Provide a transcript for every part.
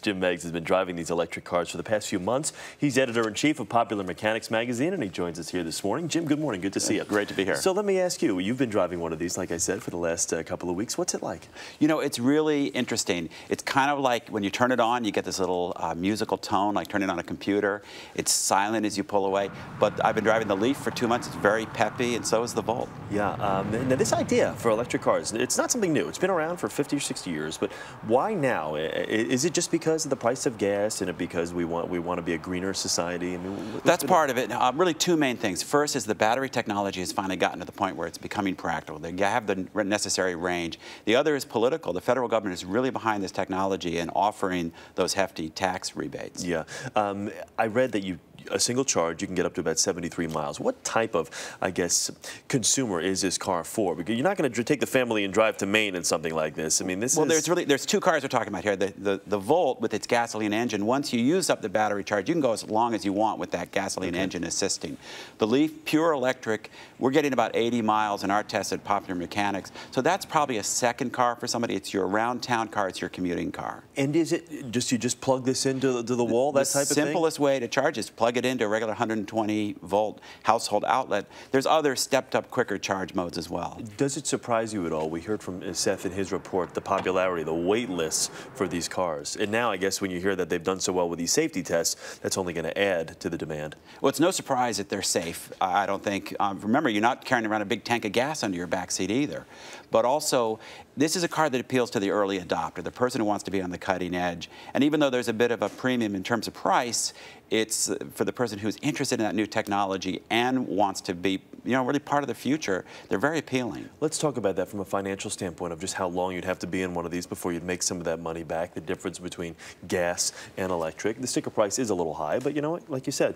Jim Meigs has been driving these electric cars for the past few months. He's editor-in-chief of Popular Mechanics magazine, and he joins us here this morning. Jim, good morning. Good to see you. Great to be here. So let me ask you, you've been driving one of these, like I said, for the last couple of weeks. What's it like? You know, it's really interesting. It's kind of like when you turn it on, you get this little musical tone, like turning on a computer. It's silent as you pull away. But I've been driving the Leaf for 2 months. It's very peppy, and so is the Volt. Yeah. Now, this idea for electric cars, it's not something new. It's been around for 50 or 60 years. But why now? Is it just because of the price of gas, and because we want to be a greener society? I mean, that's part of it. Really, two main things. First is the battery technology has finally gotten to the point where it's becoming practical. They have the necessary range. The other is political. The federal government is really behind this technology and offering those hefty tax rebates. Yeah. I read that a single charge, you can get up to about 73 miles. What type of, I guess, consumer is this car for? Because you're not going to take the family and drive to Maine in something like this. I mean, there's two cars we're talking about here. The Volt with its gasoline engine, once you use up the battery charge, you can go as long as you want with that gasoline engine assisting. The Leaf, pure electric, we're getting about 80 miles in our test at Popular Mechanics. So that's probably a second car for somebody. It's your around-town car. It's your commuting car. And is it you just plug this into the wall, that type of thing? The simplest way to charge is plug it into a regular 120-volt household outlet. There's other stepped-up, quicker charge modes as well. Does it surprise you at all? We heard from Seth in his report the popularity, the wait lists for these cars. And now I guess when you hear that they've done so well with these safety tests, that's only going to add to the demand. Well, it's no surprise that they're safe, I don't think. Remember, you're not carrying around a big tank of gas under your back seat either. But also, this is a car that appeals to the early adopter, the person who wants to be on the cutting edge. And even though there's a bit of a premium in terms of price, it's for the person who's interested in that new technology and wants to be, really part of the future. They're very appealing. Let's talk about that from a financial standpoint of just how long you'd have to be in one of these before you'd make some of that money back, the difference between gas and electric. The sticker price is a little high, but you know what, like you said.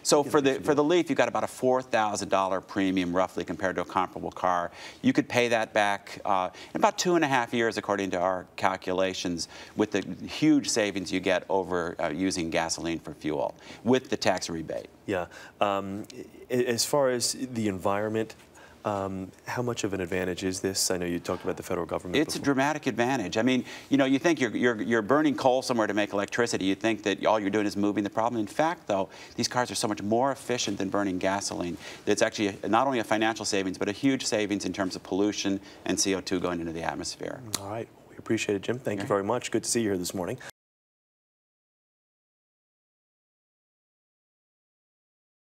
So for the Leaf, you've got about a $4,000 premium, roughly, compared to a comparable car. You could pay that back in about 2.5 years, according to our calculations, with the huge savings you get over using gasoline for fuel, with the tax rebate. Yeah. As far as the environment, how much of an advantage is this? I know you talked about the federal government. It's a dramatic advantage. I mean, you think you're burning coal somewhere to make electricity. You think that all you're doing is moving the problem. In fact, though, these cars are so much more efficient than burning gasoline. It's actually not only a financial savings, but a huge savings in terms of pollution and CO2 going into the atmosphere. All right. We appreciate it, Jim. Thank you very much. Good to see you here this morning.